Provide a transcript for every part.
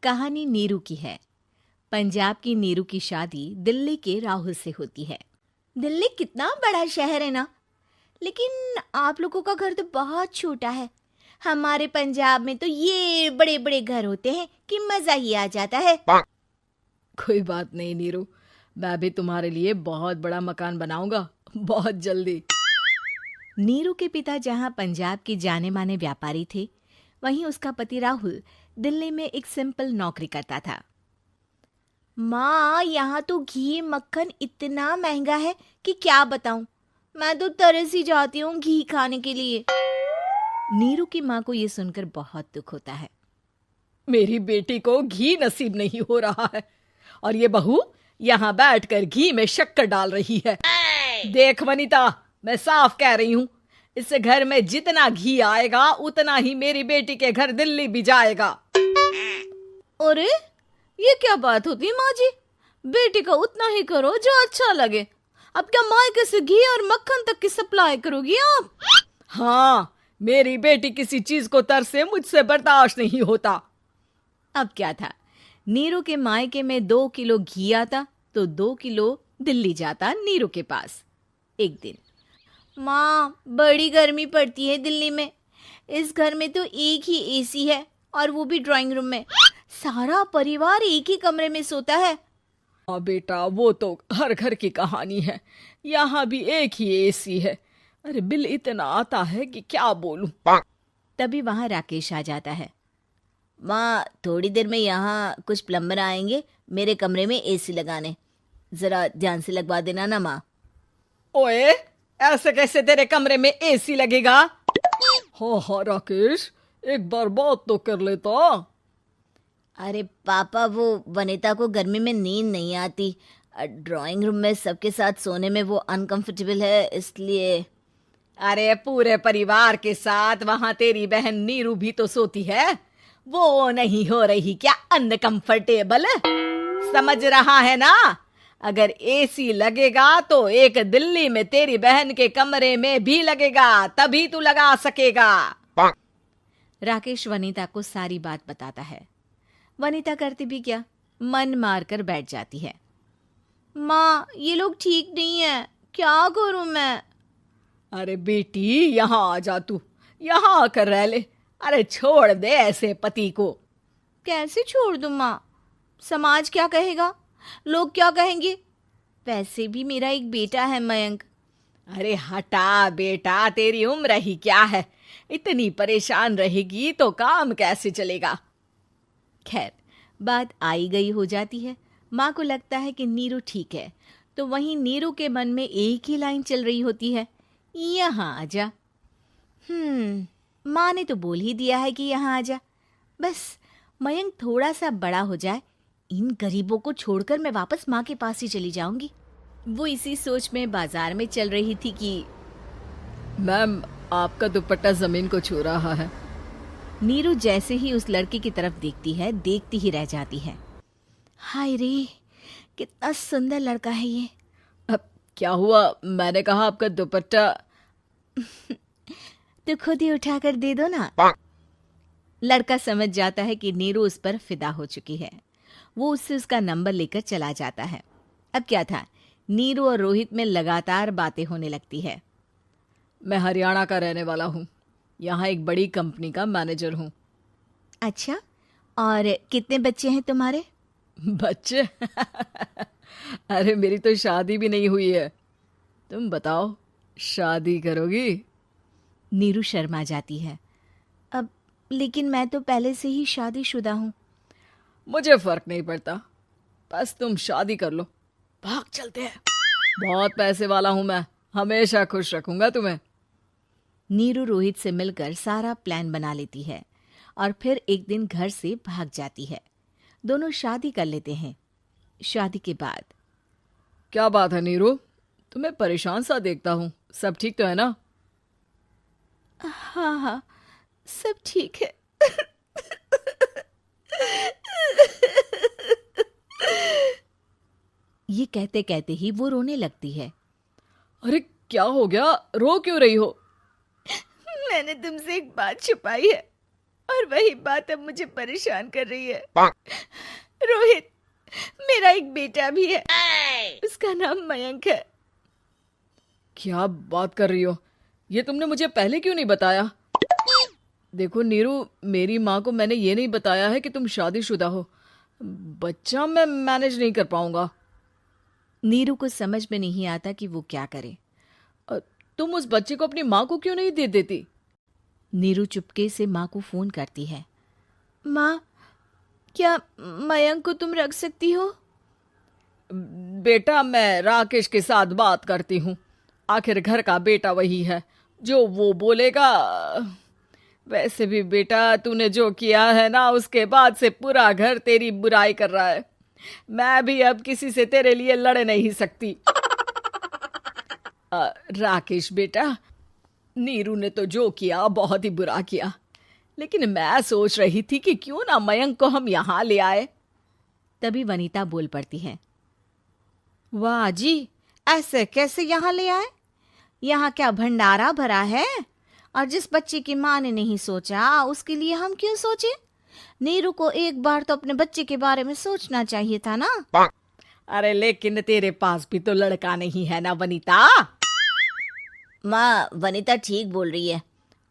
कहानी नीरू की है। पंजाब की नीरू की शादी दिल्ली के राहुल से होती है। दिल्ली कितना बड़ा शहर है ना, लेकिन आप लोगों का घर तो बहुत छोटा है। हमारे पंजाब में तो ये बड़े बड़े घर होते हैं कि मजा ही आ जाता है। कोई बात नहीं नीरू, मैं भी तुम्हारे लिए बहुत बड़ा मकान बनाऊंगा बहुत जल्दी। नीरू के पिता जहाँ पंजाब के जाने माने व्यापारी थे, वहीं उसका पति राहुल दिल्ली में एक सिंपल नौकरी करता था। माँ, यहाँ तो घी मक्खन इतना महंगा है कि क्या बताऊं। मैं तो तरस ही जाती हूँ घी खाने के लिए। नीरू की माँ को ये सुनकर बहुत दुख होता है। मेरी बेटी को घी नसीब नहीं हो रहा है और ये बहू यहाँ बैठकर घी में शक्कर डाल रही है। देख वनिता, मैं साफ कह रही हूँ, इस घर में जितना घी आएगा उतना ही मेरी बेटी के घर दिल्ली भी जाएगा। अरे ये क्या बात होती है माँ जी? बेटी का उतना ही करो जो अच्छा लगे। अब क्या मायके से घी और मक्खन तक की सप्लाई करोगी आप? हाँ, मेरी बेटी किसी चीज को तरसे मुझसे बर्दाश्त नहीं होता। अब क्या था, नीरू के मायके में 2 किलो घी आता तो 2 किलो दिल्ली जाता नीरू के पास। एक दिन, माँ बड़ी गर्मी पड़ती है दिल्ली में। इस घर में तो एक ही एसी है और वो भी ड्राइंग रूम में। सारा परिवार एक ही कमरे में सोता है। हाँ बेटा, वो तो हर घर की कहानी है। यहाँ भी एक ही एसी है। अरे बिल इतना आता है कि क्या बोलूं। तभी वहां राकेश आ जाता है। माँ, थोड़ी देर में यहाँ कुछ प्लम्बर आएंगे मेरे कमरे में एसी लगाने। जरा ध्यान से लगवा देना ना माँ। ओए, ऐसे कैसे तेरे कमरे में एसी लगेगा? हाँ राकेश, एक बार बात तो कर लेता। अरे पापा, वो वनिता को गर्मी में नींद नहीं आती। ड्राइंग रूम में सबके साथ सोने में वो अनकंफर्टेबल है, इसलिए। अरे पूरे परिवार के साथ वहां तेरी बहन नीरू भी तो सोती है। वो नहीं हो रही क्या अनकंफर्टेबल? समझ रहा है ना? अगर एसी लगेगा तो एक दिल्ली में तेरी बहन के कमरे में भी लगेगा, तभी तू लगा सकेगा। राकेश वनिता को सारी बात बताता है। वनिता करती भी क्या, मन मार कर बैठ जाती है। माँ, ये लोग ठीक नहीं है, क्या करूं मैं? अरे बेटी, यहाँ आ जा, तू यहाँ आकर रह ले। अरे छोड़ दे ऐसे पति को। कैसे छोड़ दूं माँ? समाज क्या कहेगा, लोग क्या कहेंगे? वैसे भी मेरा एक बेटा है मयंक। अरे हटा बेटा, तेरी उम्र ही क्या है? इतनी परेशान रहेगी तो काम कैसे चलेगा? खैर, बात आई गई हो जाती है। माँ को लगता है कि नीरू ठीक है, तो वहीं नीरू के मन में एक ही लाइन चल रही होती है, यहाँ आजा। माँ ने तो बोल ही दिया है कि यहाँ आजा। बस मयंक थोड़ा सा बड़ा हो जाए, इन गरीबों को छोड़कर मैं वापस माँ के पास ही चली जाऊंगी। वो इसी सोच में बाजार में चल रही थी कि मैम, आपका दुपट्टा जमीन को छू रहा है। नीरू जैसे ही उस लड़के की तरफ देखती है, देखती ही रह जाती है। हाय रे, कितना सुंदर लड़का है ये। अब क्या हुआ? मैंने कहा आपका दुपट्टा। तो खुद ही उठाकर दे दो ना। लड़का समझ जाता है कि नीरू उस पर फिदा हो चुकी है। वो उससे उसका नंबर लेकर चला जाता है। अब क्या था, नीरू और रोहित में लगातार बातें होने लगती है। मैं हरियाणा का रहने वाला हूँ, यहाँ एक बड़ी कंपनी का मैनेजर हूँ। अच्छा, और कितने बच्चे हैं तुम्हारे? बच्चे? अरे मेरी तो शादी भी नहीं हुई है। तुम बताओ, शादी करोगी? नीरू शर्मा जाती है। अब लेकिन मैं तो पहले से ही शादीशुदा हूँ। मुझे फर्क नहीं पड़ता, बस तुम शादी कर लो, भाग चलते हैं। बहुत पैसे वाला हूं मैं, हमेशा खुश रखूंगा तुम्हें। नीरू रोहित से मिलकर सारा प्लान बना लेती है और फिर एक दिन घर से भाग जाती है। दोनों शादी कर लेते हैं। शादी के बाद, क्या बात है नीरू, तुम्हें परेशान सा देखता हूँ, सब ठीक तो है ना? हाँ हाँ, सब ठीक है। ये कहते कहते ही वो रोने लगती है। अरे क्या हो गया, रो क्यों रही हो? मैंने तुमसे एक बात छुपाई है। और वही बात अब मुझे परेशान कर रही है। रोहित, मेरा एक बेटा भी है, उसका नाम मयंक है। क्या बात कर रही हो? ये तुमने मुझे पहले क्यों नहीं बताया? देखो नीरू, मेरी माँ को मैंने ये नहीं बताया है कि तुम शादीशुदा हो। बच्चा मैं मैनेज नहीं कर पाऊंगा। नीरू को समझ में नहीं आता कि वो क्या करे। तुम उस बच्चे को अपनी माँ को क्यों नहीं दे देती? नीरू चुपके से माँ को फोन करती है। माँ, क्या मयंक को तुम रख सकती हो? बेटा, मैं राकेश के साथ बात करती हूँ। आखिर घर का बेटा वही है, जो वो बोलेगा। वैसे भी बेटा, तूने जो किया है ना, उसके बाद से पूरा घर तेरी बुराई कर रहा है। मैं भी अब किसी से तेरे लिए लड़ नहीं सकती। राकेश बेटा, नीरू ने तो जो किया बहुत ही बुरा किया, लेकिन मैं सोच रही थी कि क्यों ना मयंक को हम यहाँ ले आए। तभी वनीता बोल पड़ती है। वाह जी, ऐसे कैसे यहाँ ले आए? यहाँ क्या भंडारा भरा है? और जिस बच्चे की माँ ने नहीं सोचा, उसके लिए हम क्यों सोचे? नीरू को एक बार तो अपने बच्चे के बारे में सोचना चाहिए था ना। अरे लेकिन तेरे पास भी तो लड़का नहीं है ना वनीता। माँ, वनीता ठीक बोल रही है।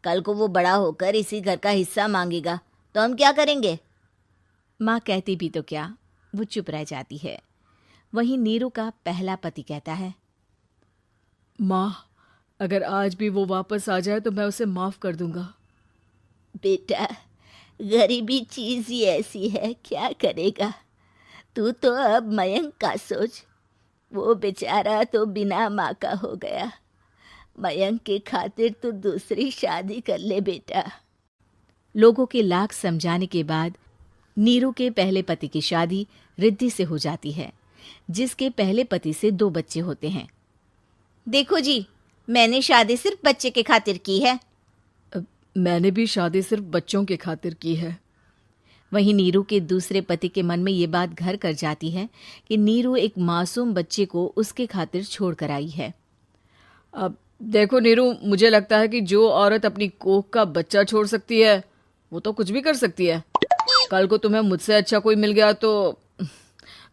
कल को वो बड़ा होकर इसी घर का हिस्सा मांगेगा तो हम क्या करेंगे? माँ कहती भी तो क्या, वो चुप रह जाती है। वहीं नीरू का पहला पति कहता है। माँ, अगर आज भी वो वापस आ जाए तो मैं उसे माफ कर दूंगा। बेटा, गरीबी चीज ही ऐसी है, क्या करेगा? तू तो अब मयंक का सोच। वो बेचारा तो बिना माँ का हो गया। मयंक के खातिर तो दूसरी शादी कर ले बेटा। लोगों के लाख समझाने के बाद नीरू के पहले पति की शादी रिद्धि से हो जाती है, जिसके पहले पति से 2 बच्चे होते हैं। देखो जी, मैंने शादी सिर्फ बच्चे के खातिर की है। मैंने भी शादी सिर्फ बच्चों के खातिर की है। वहीं नीरू के दूसरे पति के मन में ये बात घर कर जाती है कि नीरू एक मासूम बच्चे को उसके खातिर छोड़ कर आई है। अब देखो नीरू, मुझे लगता है कि जो औरत अपनी कोख का बच्चा छोड़ सकती है, वो तो कुछ भी कर सकती है। कल को तुम्हें मुझसे अच्छा कोई मिल गया तो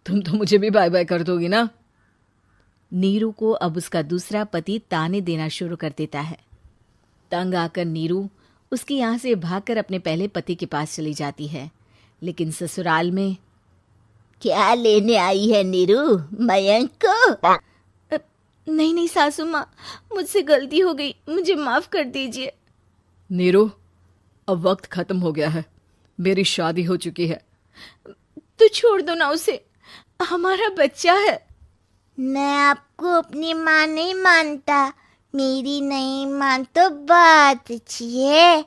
तुम तो मुझे भी बाय बाय कर दोगी ना। नीरू को अब उसका दूसरा पति ताने देना शुरू कर देता है। तंग आकर नीरू उसके यहाँ से भागकर अपने पहले पति के पास चली जाती है, लेकिन ससुराल में क्या लेने आई है नीरू, मयंक को? नहीं नहीं सासू माँ, मुझसे गलती हो गई, मुझे माफ कर दीजिए। नीरू, अब वक्त खत्म हो गया है, मेरी शादी हो चुकी है। तो छोड़ दो ना उसे, हमारा बच्चा है। मैं आपको अपनी माँ नहीं मानता, मेरी नहीं मान तो बात अच्छी है।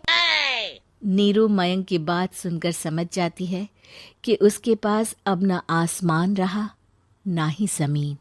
नीरू मयंक की बात सुनकर समझ जाती है कि उसके पास अब न आसमान रहा ना ही जमीन।